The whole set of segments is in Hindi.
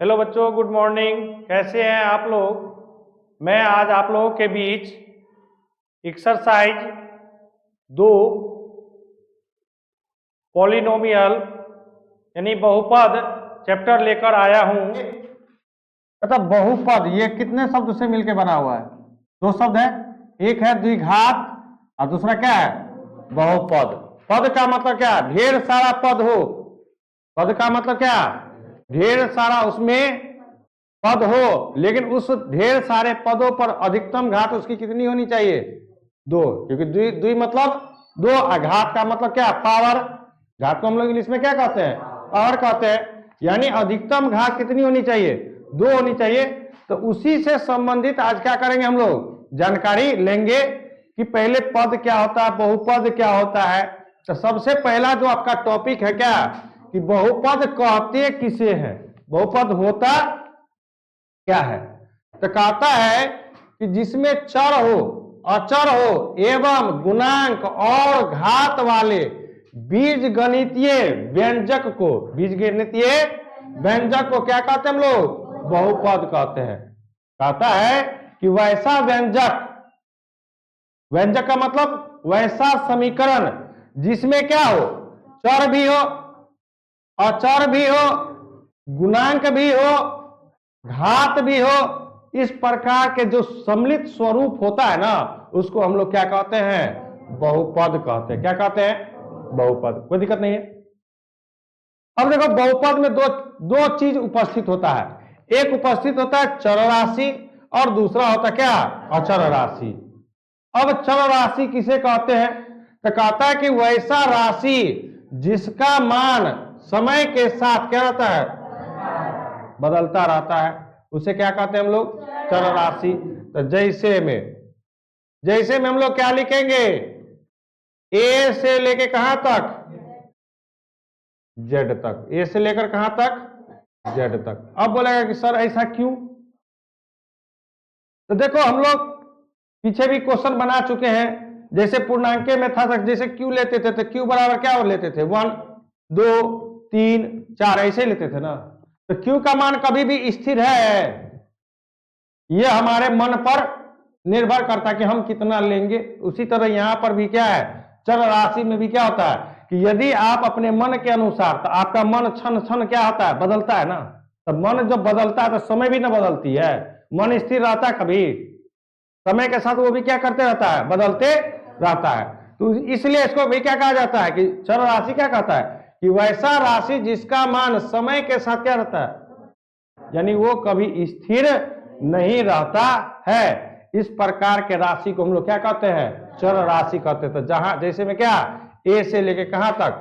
हेलो बच्चों, गुड मॉर्निंग। कैसे हैं आप लोग? मैं आज आप लोगों के बीच एक्सरसाइज 2 पॉलिनोमियल यानी बहुपद चैप्टर लेकर आया हूं। मतलब बहुपद ये कितने शब्द से मिलकर बना हुआ है? दो शब्द है, एक है द्विघात और दूसरा क्या है? बहुपद। पद का मतलब क्या? ढेर सारा पद हो। पद का मतलब क्या? ढेर सारा उसमें पद हो, लेकिन उस ढेर सारे पदों पर अधिकतम घात उसकी कितनी होनी चाहिए? 2, क्योंकि द्वि मतलब 2। घात का मतलब क्या? पावर। घात को हम लोग इंग्लिश में क्या कहते हैं? पावर कहते हैं। यानी अधिकतम घात कितनी होनी चाहिए? 2 होनी चाहिए। तो उसी से संबंधित आज क्या करेंगे, हम लोग जानकारी लेंगे कि पहले पद क्या होता है, बहुपद क्या होता है। तो सबसे पहला जो आपका टॉपिक है क्या, कि बहुपद कहते किसे हैं, बहुपद होता क्या है। तो कहता है कि जिसमें चर हो, अचर हो एवं गुणांक और घात वाले बीजगणितीय व्यंजक को, बीजगणितीय व्यंजक को क्या कहते हैं हम लोग? बहुपद कहते हैं। कहता है कि वैसा व्यंजक, व्यंजक का मतलब वैसा समीकरण जिसमें क्या हो? चर भी हो, अचर भी हो, गुणांक भी हो, घात भी हो। इस प्रकार के जो सम्मिलित स्वरूप होता है ना, उसको हम लोग क्या कहते हैं? बहुपद कहते हैं। क्या कहते हैं? बहुपद। कोई दिक्कत नहीं है। अब देखो, बहुपद में दो चीज उपस्थित होता है। एक उपस्थित होता है चर राशि और दूसरा होता है क्या? अचर राशि। अब चर राशि किसे कहते हैं? तो कहता है कि वैसा राशि जिसका मान समय के साथ क्या रहता है? बदलता रहता है, उसे क्या कहते हैं हम लोग? चर राशि। तो जैसे में हम लोग क्या लिखेंगे? ए से लेके कहां तक? जेड तक। ए से लेकर कहां तक? जेड तक। अब बोलेगा कि सर ऐसा क्यों? तो देखो, हम लोग पीछे भी क्वेश्चन बना चुके हैं। जैसे पूर्णांके में था, जैसे क्यू लेते थे तो क्यू बराबर क्या और लेते थे? 1 2 3 4 ऐसे लेते थे ना। तो क्यू का मान कभी भी स्थिर है, यह हमारे मन पर निर्भर करता है कि हम कितना लेंगे। उसी तरह यहां पर भी क्या है? चर राशि में भी क्या होता है कि यदि आप अपने मन के अनुसार, तो आपका मन क्षण क्षण क्या होता है? बदलता है ना। तो मन जब बदलता है तो समय भी ना बदलती है। मन स्थिर रहता है कभी? समय के साथ वो भी क्या करते रहता है? बदलते रहता है। तो इसलिए इसको भी क्या कहा जाता है कि चर राशि क्या कहता है? कि वैसा राशि जिसका मान समय के साथ क्या रहता है, यानी वो कभी स्थिर नहीं रहता है। इस प्रकार के राशि को हम लोग क्या कहते हैं? चर राशि कहते हैं। तो जहां जैसे में क्या, ए से लेके कहां तक।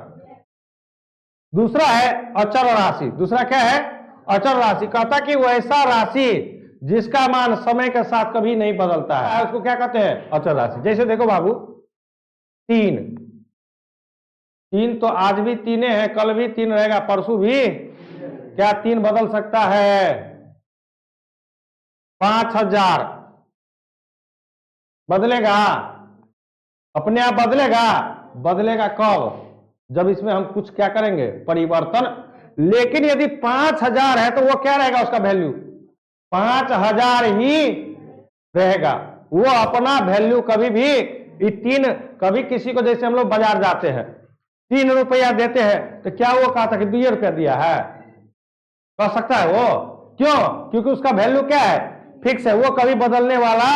दूसरा है अचर राशि। दूसरा क्या है? अचर राशि। कहता कि वैसा राशि जिसका मान समय के साथ कभी नहीं बदलता है, उसको क्या कहते हैं? अचर राशि। जैसे देखो बाबू, 3 तो आज भी 3 है, कल भी 3 रहेगा, परसों भी क्या 3 बदल सकता है? 5000 बदलेगा? अपने आप बदलेगा? बदलेगा कब? जब इसमें हम कुछ क्या करेंगे? परिवर्तन। लेकिन यदि 5000 है तो वो क्या रहेगा? उसका वैल्यू 5000 ही रहेगा। वो अपना वैल्यू कभी भी 3, कभी किसी को जैसे हम लोग बाजार जाते हैं, 3 रुपया देते हैं, तो क्या वो कहता कि 2 रुपया दिया है? कह सकता है वो? क्यों? क्योंकि उसका वैल्यू क्या है? फिक्स है, वो कभी बदलने वाला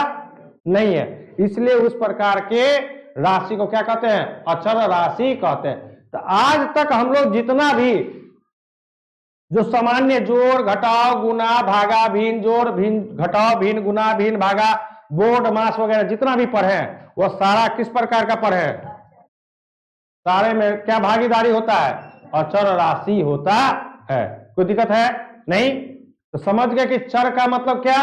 नहीं है। इसलिए उस प्रकार के राशि को क्या कहते हैं? अचर राशि कहते हैं। तो आज तक हम लोग जितना भी जो सामान्य जोड़ घटाव गुना भागा भिन्न, जोड़ भिन्न घटाव भिन्न, गुना भिन्न भागा, बोर्ड मास वगैरह जितना भी पढ़े हैं, वो सारा किस प्रकार का पढ़े हैं? सारे में क्या भागीदारी होता है? अचर राशि होता है। कोई दिक्कत है? नहीं। तो समझ गए कि चर का मतलब क्या,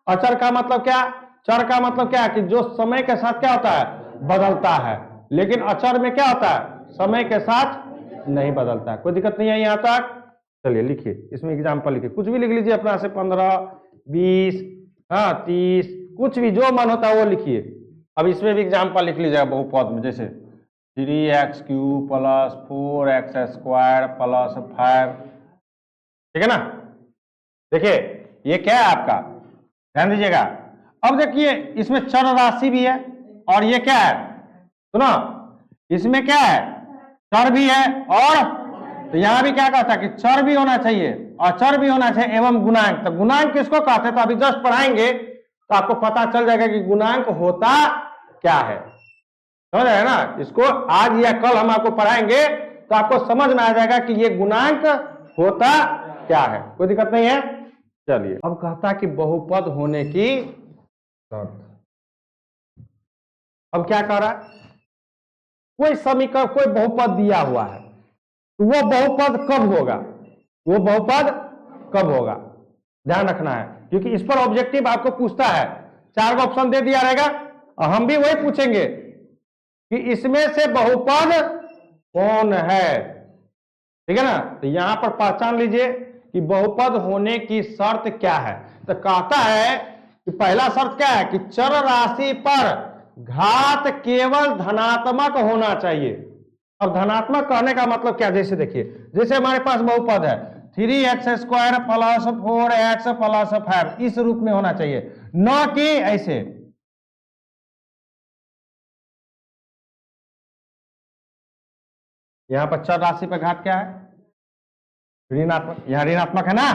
अचर का मतलब क्या। चर का मतलब क्या कि जो समय के साथ क्या होता है? बदलता है। लेकिन अचर में क्या होता है? समय के साथ नहीं बदलता है। कोई दिक्कत नहीं है यहां तक? चलिए लिखिए, इसमें एग्जाम्पल लिखिए, कुछ भी लिख लीजिए अपना से, 15 20 30, कुछ भी जो मन होता है वो लिखिए। अब इसमें भी एग्जाम्पल लिख लीजिएगा बहुपद में, जैसे 3x³ + 4x² + 5, ठीक है ना। देखिए ये क्या है आपका, ध्यान दीजिएगा। अब देखिए इसमें चर राशि भी है और ये क्या है, सुनो, इसमें क्या है, चर भी है, और तो यहां भी क्या कहता है कि चर भी होना चाहिए और चर भी होना चाहिए एवं गुणांक। तो गुणांक किसको कहते हैं, तो अभी जस्ट पढ़ाएंगे तो आपको पता चल जाएगा कि गुणांक होता क्या है। समझ आया ना, इसको आज या कल हम आपको पढ़ाएंगे तो आपको समझ में आ जाएगा कि ये गुणांक होता क्या है। कोई दिक्कत नहीं है। चलिए अब कहता है कि बहुपद होने की शर्त। अब क्या कह रहा है, कोई समीकरण, कोई बहुपद दिया हुआ है, तो वो बहुपद कब होगा, वो बहुपद कब होगा, ध्यान रखना है, क्योंकि इस पर ऑब्जेक्टिव आपको पूछता है। 4 ऑप्शन दे दिया रहेगा और हम भी वही पूछेंगे कि इसमें से बहुपद कौन है, ठीक है ना। तो यहां पर पहचान लीजिए कि बहुपद होने की शर्त क्या है। तो कहता है कि पहला शर्त क्या है कि चर राशि पर घात केवल धनात्मक होना चाहिए। अब धनात्मक कहने का मतलब क्या, जैसे देखिए, जैसे हमारे पास बहुपद है 3x² + 4x + 5, इस रूप में होना चाहिए, न कि ऐसे। यहां पर चर राशि पर घात क्या है, ऋणात्मक, यहां ऋणात्मक है ना,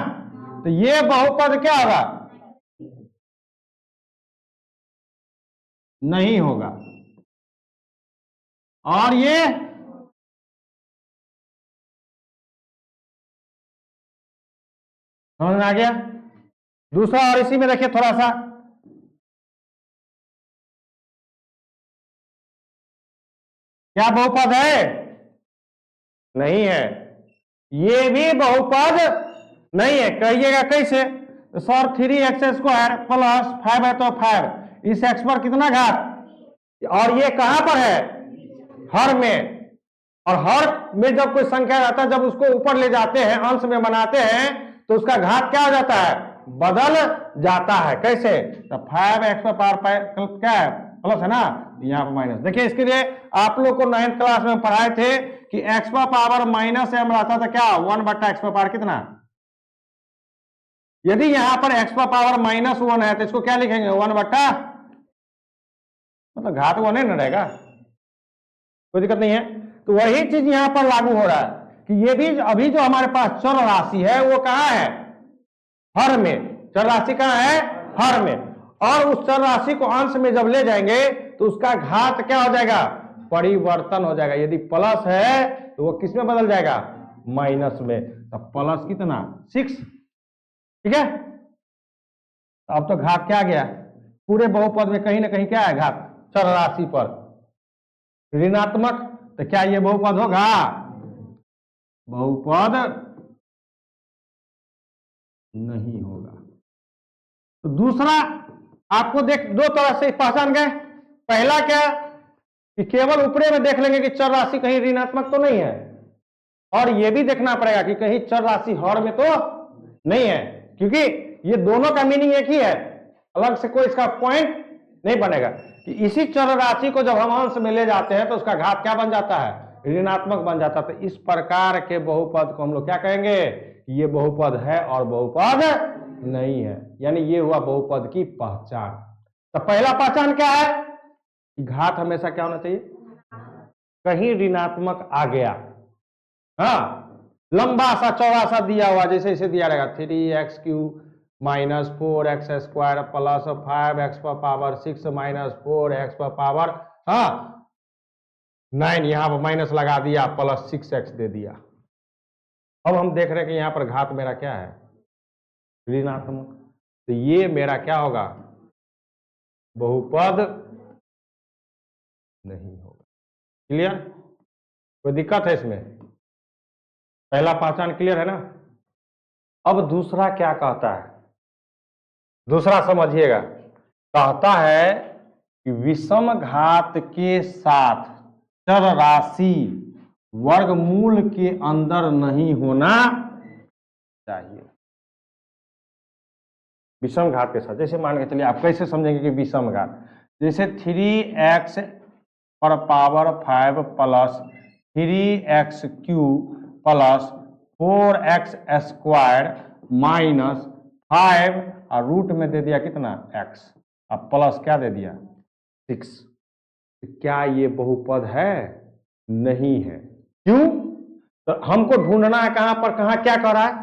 तो ये बहुपद क्या होगा, नहीं होगा। और ये समझ में आ गया। दूसरा, और इसी में देखिए थोड़ा सा, क्या बहुपद है, नहीं है, ये भी बहुपद नहीं है। कहिएगा कैसे, तो सर 3x² + 5 है तो 5, इस x पर कितना घात, और ये कहां पर है, हर में, और हर में जब कोई संख्या रहता है, जब उसको ऊपर ले जाते हैं, अंश में बनाते हैं, तो उसका घात क्या हो जाता है, बदल जाता है। कैसे, तो 5x क्या है, प्लस है ना, यहाँ पर माइनस। देखिए इसके लिए आप लोग को 9th क्लास में पढ़ाए थे कि x का पावर -m रहता था क्या, 1/x का पावर कितना। यदि यहां पर x का पावर -1 है तो इसको क्या लिखेंगे, 1/, मतलब घात 1 नहीं रहेगा, कोई दिक्कत नहीं है। तो वही चीज यहां पर लागू हो रहा है कि ये भी अभी जो हमारे पास चर राशि है वो कहां है, हर में। चर राशि कहां है, हर में, और उस चर राशि को अंश में जब ले जाएंगे तो उसका घात क्या हो जाएगा, परिवर्तन हो जाएगा। यदि प्लस है तो वो किस में बदल जाएगा, माइनस में। तो प्लस कितना, 6, ठीक है। अब तो घात क्या गया, पूरे बहुपद में कहीं ना कहीं क्या है, घात चर राशि पर ऋणात्मक। तो क्या ये बहुपद होगा, बहुपद नहीं होगा। तो दूसरा आपको देख, 2 तरह से पहचान गए। पहला क्या कि केवल ऊपरे में देख लेंगे कि चर राशि कहीं ऋणात्मक तो नहीं है, और ये भी देखना पड़ेगा कि कहीं चर राशि हर में तो नहीं है, क्योंकि ये दोनों का मीनिंग एक ही है, अलग से कोई इसका पॉइंट नहीं बनेगा। कि इसी चर राशि को जब हम अंश में ले जाते हैं तो उसका घात क्या बन जाता है, ऋणात्मक बन जाता है। तो इस प्रकार के बहुपद को हम लोग क्या कहेंगे, ये बहुपद है और बहुपद नहीं है, यानी ये हुआ बहुपद की पहचान। तो पहला पहचान क्या है कि घात हमेशा क्या होना चाहिए, कहीं ऋणात्मक आ गया, हाँ, लंबा सा चौड़ा सा दिया हुआ, जैसे इसे दिया रहेगा 3x³ - 4x² + 5x पर पावर 6 - 4x पर पावर 9, यहां पर माइनस लगा दिया, प्लस 6x दे दिया। अब हम देख रहे हैं कि यहां पर घात मेरा क्या है, ऋणात्मक। तो ये मेरा क्या होगा, बहुपद नहीं होगा। क्लियर, कोई दिक्कत है इसमें, पहला पहचान क्लियर है ना। अब दूसरा क्या कहता है, दूसरा समझिएगा, कहता है कि विषम घात के साथ चर राशि वर्गमूल के अंदर नहीं होना चाहिए। विषम घात के साथ, जैसे मान के चलिए, आप कैसे समझेंगे कि विषम घात, जैसे 3x पर पावर 5 + 3x³ + 4x² - 5 और रूट में दे दिया कितना x, अब प्लस क्या दे दिया 6। क्या ये बहुपद है? नहीं है। क्यों? तो हमको ढूंढना है कहां पर, कहां क्या कर रहा है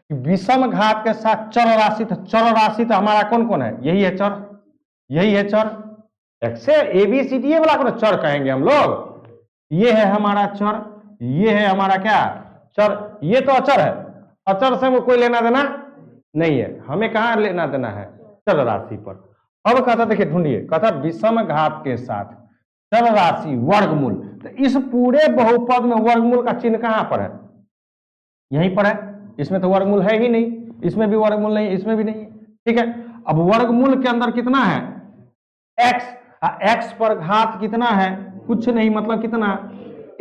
कि विषम घात के साथ चर राशि। तो चर राशि तो हमारा कौन कौन है? यही है चर, यही है चर। एक्स से ABCD वाला को चर कहेंगे हम लोग। ये है हमारा चर, ये है हमारा क्या चर, ये तो अचर है। अचर से वो कोई लेना देना नहीं है, हमें कहां लेना देना है? चर राशि पर। अब कहता देखिए ढूंढिए, कहता विषम घात के साथ चर राशि वर्गमूल। तो इस पूरे बहुपद में वर्गमूल का चिन्ह कहां पर है? यहीं पर है। इसमें तो वर्गमूल है ही नहीं, इसमें भी वर्गमूल नहीं, इसमें भी नहीं है। ठीक है, अब वर्गमूल के अंदर कितना है? x। x पर घात कितना है? कुछ नहीं, मतलब कितना?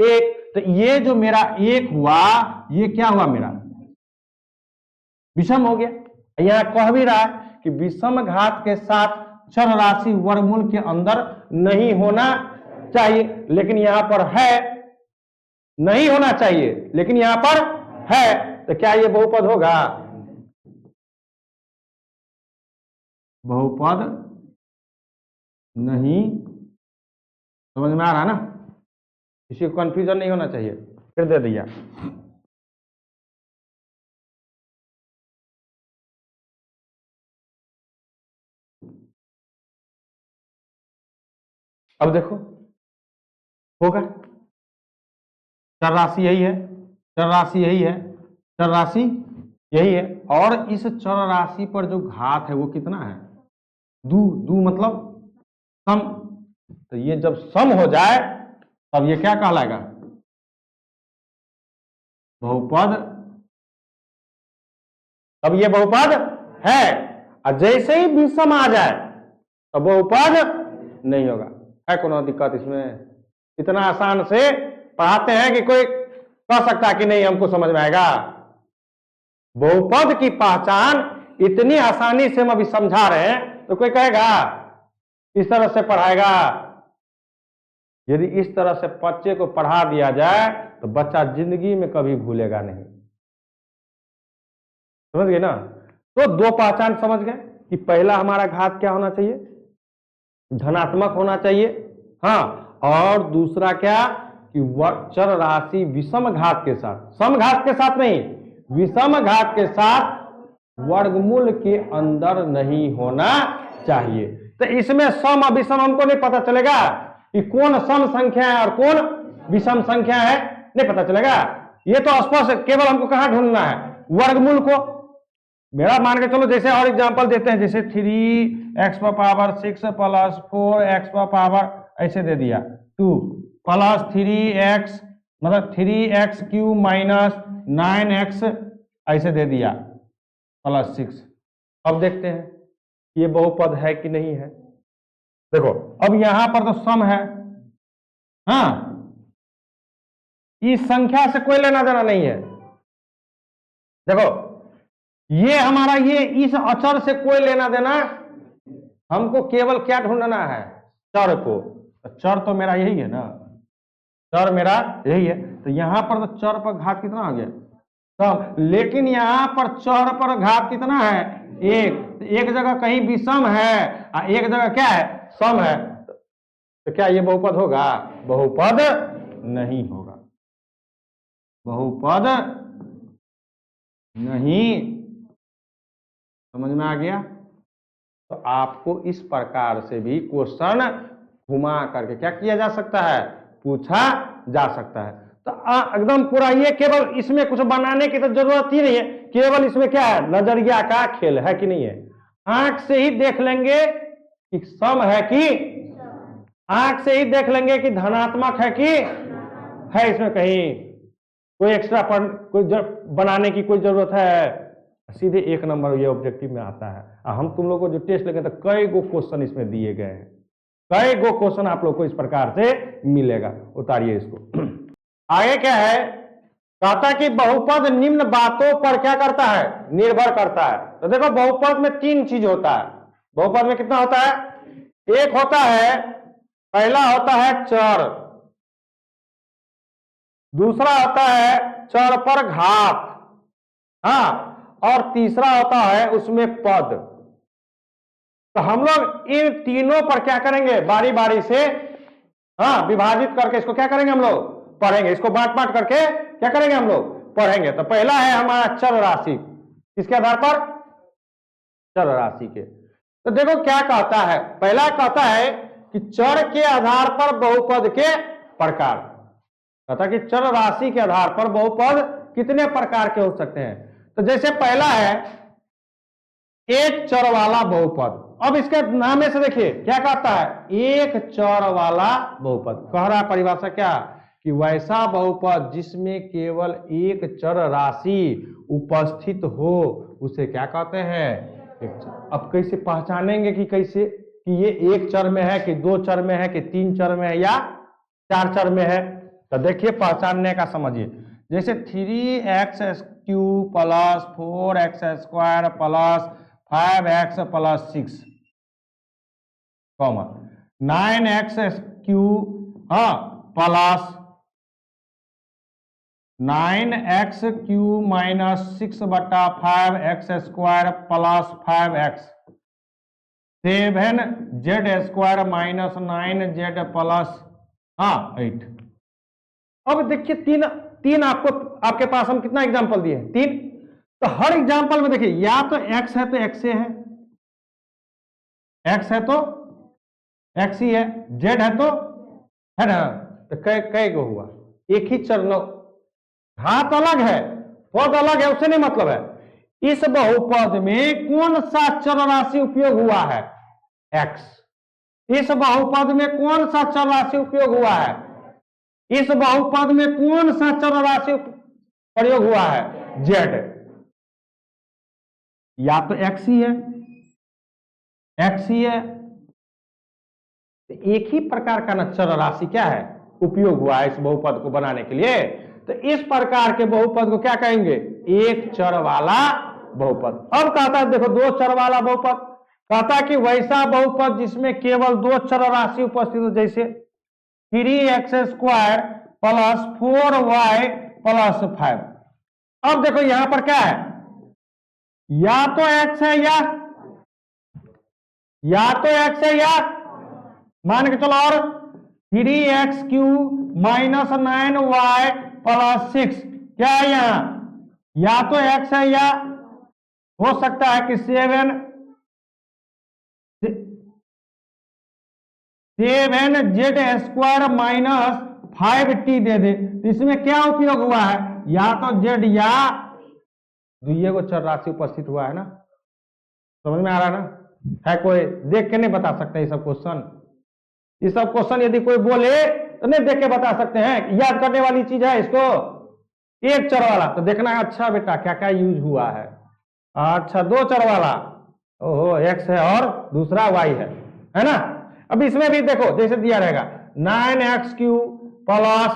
1। तो ये जो मेरा 1 हुआ, ये क्या हुआ? मेरा विषम हो गया। यहां कह भी रहा है कि विषम घात के साथ चर राशि वर्गमूल के अंदर नहीं होना चाहिए, लेकिन यहां पर है। नहीं होना चाहिए लेकिन यहां पर है, तो क्या ये बहुपद होगा? बहुपद नहीं। समझ में आ रहा है ना? किसी को कंफ्यूजन नहीं होना चाहिए। फिर दे दिया। अब देखो होगा, चर राशि यही है, चर राशि यही है, चर राशि यही है। और इस चर राशि पर जो घात है वो कितना है? 2। 2 मतलब सम। तो ये जब सम हो जाए तब ये क्या कहलाएगा? बहुपद। तब ये बहुपद है। और जैसे ही विषम आ जाए तो बहुपद नहीं होगा। है कोनो दिक्कत इसमें? इतना आसान से पढ़ाते हैं कि कोई कह सकता कि नहीं हमको समझ में आएगा? बहुपद की पहचान इतनी आसानी से हम अभी समझा रहे हैं, तो कोई कहेगा इस तरह से पढ़ाएगा? यदि इस तरह से बच्चे को पढ़ा दिया जाए तो बच्चा जिंदगी में कभी भूलेगा नहीं। समझ गए ना? तो 2 पहचान समझ गए कि पहला हमारा घात क्या होना चाहिए? धनात्मक होना चाहिए। हाँ, और दूसरा क्या कि चर राशि विषम घात के साथ, सम घात के साथ नहीं, विषम घात के साथ वर्गमूल के अंदर नहीं होना चाहिए। तो इसमें सम और विषम हमको नहीं पता चलेगा कि कौन सम संख्या है और कौन विषम संख्या है, नहीं पता चलेगा। ये तो स्पष्ट, केवल हमको कहां ढूंढना है? वर्गमूल को। मेरा मान के चलो, जैसे और एग्जांपल देते हैं, जैसे 3x पर पावर 6 प्लस 4x पर पावर ऐसे दे दिया 2 प्लस 3x, मतलब 3x क्यूब माइनस 9x ऐसे दे दिया प्लस 6। अब देखते हैं ये बहुपद है कि नहीं है। देखो अब यहां पर तो सम है, हाँ, इस संख्या से कोई लेना देना नहीं है। देखो ये हमारा, ये इस अचर से कोई लेना देना, हमको केवल क्या ढूंढना है? चर को। चर तो मेरा यही है ना, चर मेरा यही है। तो यहां पर तो चर पर घात कितना आ गया? सम। लेकिन यहां पर चर पर घात कितना है? 1। एक जगह कहीं विषम है और एक जगह क्या है? सम है। तो क्या ये बहुपद होगा? बहुपद नहीं होगा, बहुपद नहीं। समझ में आ गया? तो आपको इस प्रकार से भी क्वेश्चन घुमा करके क्या किया जा सकता है? पूछा जा सकता है। तो एकदम पूरा, ये केवल इसमें कुछ बनाने की तो जरूरत ही नहीं है, केवल इसमें क्या है? नजरिया का खेल है कि नहीं है? आंख से ही देख लेंगे कि सम है कि, आंख से ही देख लेंगे कि धनात्मक है कि है। इसमें कहीं कोई एक्स्ट्रा कोई बनाने की कोई जरूरत है? सीधे 1 नंबर ये ऑब्जेक्टिव में आता है। हम तुम लोग को जो टेस्ट लगे तो कई गो क्वेश्चन इसमें दिए गए हैं, कई गो क्वेश्चन आप लोग को इस प्रकार से मिलेगा। उतारिए इसको। आगे क्या है? कहता कि बहुपद निम्न बातों पर क्या करता है? निर्भर करता है। तो देखो बहुपद में 3 चीज होता है। बहुपद में कितना होता है? एक होता है, पहला होता है चर, दूसरा होता है चर पर घात, हाँ, और तीसरा होता है उसमें पद। तो हम लोग इन तीनों पर क्या करेंगे, बारी बारी से विभाजित करके इसको क्या करेंगे हम लोग, पढ़ेंगे। इसको बांट बांट करके क्या करेंगे हम लोग, पढ़ेंगे। तो पहला है हमारा चर राशि, किसके आधार पर, चर राशि के। तो देखो क्या कहता है, पहला कहता है कि चर के आधार पर बहुपद के प्रकार। कहता है कि चर राशि के आधार पर बहुपद कितने प्रकार के हो सकते हैं। तो जैसे पहला है एक चर वाला बहुपद। अब इसके नाम में से देखिए क्या कहता है, एक चर वाला बहुपद। कह रहा है परिभाषा क्या, कि वैसा बहुपद जिसमें केवल एक चर राशि उपस्थित हो उसे क्या कहते हैं, एक चर। अब कैसे पहचानेंगे कि कैसे, कि ये एक चर में है कि दो चर में है कि तीन चर में है या चार चर में है। तो देखिए पहचानने का समझिए। जैसे 3x³ plus 4x² plus 5x plus 6 9x³ plus 9x³ minus 6/5x² plus 5x 7z² minus 9z plus 8। अब देखिए तीन आपके पास हम कितना एग्जांपल दिए, तीन। तो हर एग्जांपल में देखिए या तो x है तो x है, x है तो x ही है, z है तो है ना। तो कै को हुआ, एक ही चर। घात अलग है, पद अलग है, उससे नहीं मतलब है। इस बहुपद में कौन सा चर राशि उपयोग हुआ है, x। इस बहुपद में कौन सा चर राशि उपयोग हुआ है, इस बहुपद में कौन सा चर राशि प्रयोग हुआ है, z। या तो x ही है, x ही है। एक ही प्रकार का न चर राशि क्या है, उपयोग हुआ है इस बहुपद को बनाने के लिए। तो इस प्रकार के बहुपद को क्या कहेंगे, एक चर वाला बहुपद। अब कहता है देखो दो चर वाला बहुपद। कहता है कि वैसा बहुपद जिसमें केवल दो चर राशि उपस्थित हो, जैसे 3x² प्लस 4y प्लस 5। अब देखो यहां पर क्या है, या तो x है या तो x है या मान के चलो, और 3x³ माइनस 9y प्लस 6 क्या है यहां, या तो x है या हो सकता है कि 7z² माइनस 5t दे दे। तो इसमें क्या उपयोग हुआ है, या तो z या दुइये को चर राशि उपस्थित हुआ है ना। समझ में आ रहा है ना, है कोई देख के नहीं बता सकते ये सब क्वेश्चन। ये सब क्वेश्चन यदि कोई बोले तो नहीं देख के बता सकते हैं, याद करने वाली चीज है इसको। एक चर वाला तो देखना है, अच्छा बेटा क्या क्या यूज हुआ है। अच्छा दो चर वाला, ओहो x है और दूसरा y है ना। अब इसमें भी देखो जैसे दिया रहेगा 9x³ plus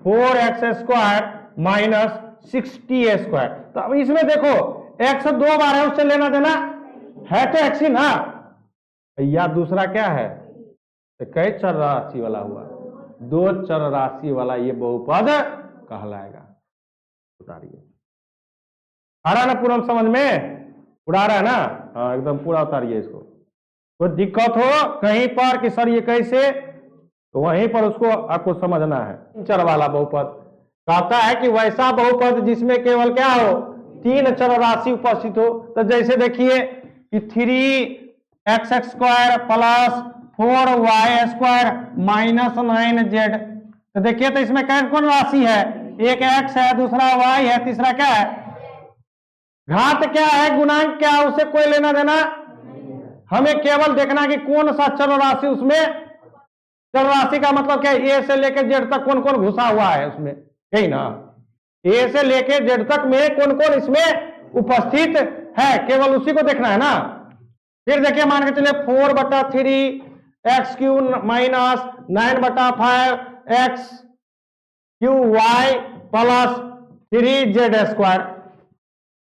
4x² minus 60a²। तो अब इसमें देखो x दो बार है, उससे लेना देना है तो x ही ना। या दूसरा क्या है, तो कई चर राशि वाला हुआ, दो चर राशि वाला ये बहुपद कहलाएगा। उतारिए, आ रहा ना पूरा समझ में, उड़ा रहा है ना, हाँ एकदम पूरा उतारिए इसको। कोई दिक्कत हो कहीं पर कि सर ये कैसे, तो वहीं पर उसको आपको समझना है। चर वाला बहुपद कहता है कि वैसा बहुपद जिसमें केवल क्या हो, तीन चर राशि उपस्थित हो। तो जैसे देखिए कि 3x² plus 4y² minus 9z। तो देखिए तो इसमें कौन राशि है, एक x है, दूसरा y है, तीसरा क्या है, घात क्या है, गुणांक क्या है, उसे कोई लेना देना। हमें केवल देखना कि कौन सा चर राशि, उसमें चर राशि का मतलब क्या है, ए से लेकर जेड तक कौन कौन घुसा हुआ है उसमें, यही ना। ए से लेकर जेड तक में कौन कौन इसमें उपस्थित है, केवल उसी को देखना है ना। फिर देखिए मान के चलिए 4/3x³ minus 9/5x³ plus 3z²।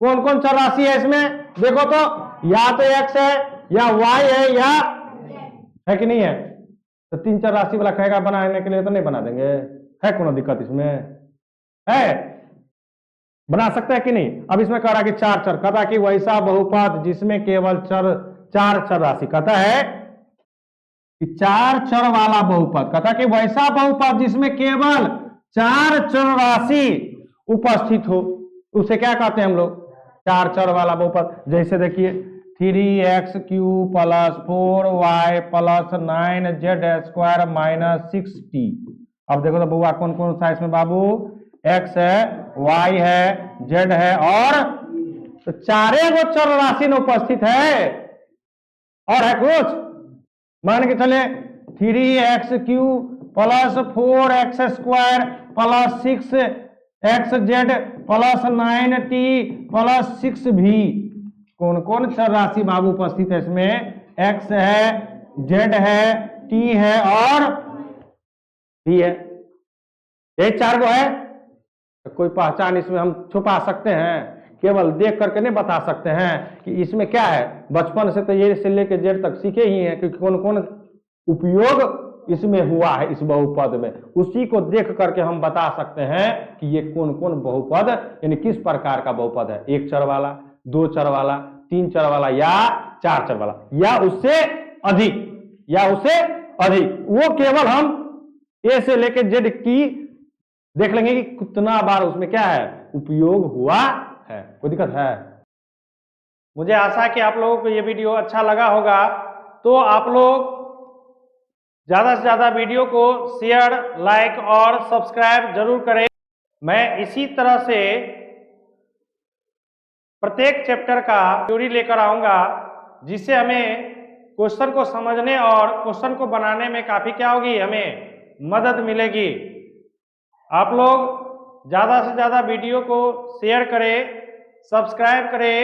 कौन कौन चर राशि है इसमें देखो तो, या तो x है या y है या है कि नहीं है। तो तीन चर राशि वाला कहेगा बनाने के लिए तो नहीं बना देंगे, है कोनो दिक्कत इसमें है। बना सकते हैं कि नहीं? अब इसमें कह रहा है कि चार चर, कहता है कि वैसा बहुपद जिसमें केवल चार चर राशि, कहता है कि चार चर वाला बहुपद, कहता है कि वैसा बहुपद जिसमें केवल चार चर राशि उपस्थित हो, उसे क्या कहते हैं हम लोग? चार चर वाला बहुपद। जैसे देखिए 3x³ + 4y + 9z² - 6t। अब देखो तो बउआ कौन कौन सा इसमें बाबू? x है, y है, z है और तो चारे गो चर राशि में उपस्थित है। और है कुछ? मान के चले 3x³ + 4x² + 6xz + 9t + 6v। कौन कौन चर राशि बाबू उपस्थित है इसमें? x है, z है, t है और v है। ये चार गो है। तो कोई पहचान इसमें हम छुपा सकते हैं? केवल देख करके नहीं बता सकते हैं कि इसमें क्या है। बचपन से तो ये से लेकर जेड तक सीखे ही हैं कि कौन कौन उपयोग इसमें हुआ है इस बहुपद में। उसी को देख करके हम बता सकते हैं कि ये कौन कौन बहुपद यानी किस प्रकार का बहुपद है। एक चर वाला, दो चर वाला, तीन चर वाला या चार चर वाला या उससे अधिक। वो केवल हम ए से लेकर जेड की देख लेंगे कि कितना बार उसमें क्या है उपयोग हुआ है। कोई दिक्कत है? मुझे आशा है कि आप लोगों को ये वीडियो अच्छा लगा होगा। तो आप लोग ज़्यादा से ज़्यादा वीडियो को शेयर, लाइक और सब्सक्राइब जरूर करें। मैं इसी तरह से प्रत्येक चैप्टर का थ्योरी लेकर आऊँगा, जिससे हमें क्वेश्चन को समझने और क्वेश्चन को बनाने में काफ़ी क्या होगी, हमें मदद मिलेगी। आप लोग ज़्यादा से ज़्यादा वीडियो को शेयर करें, सब्सक्राइब करें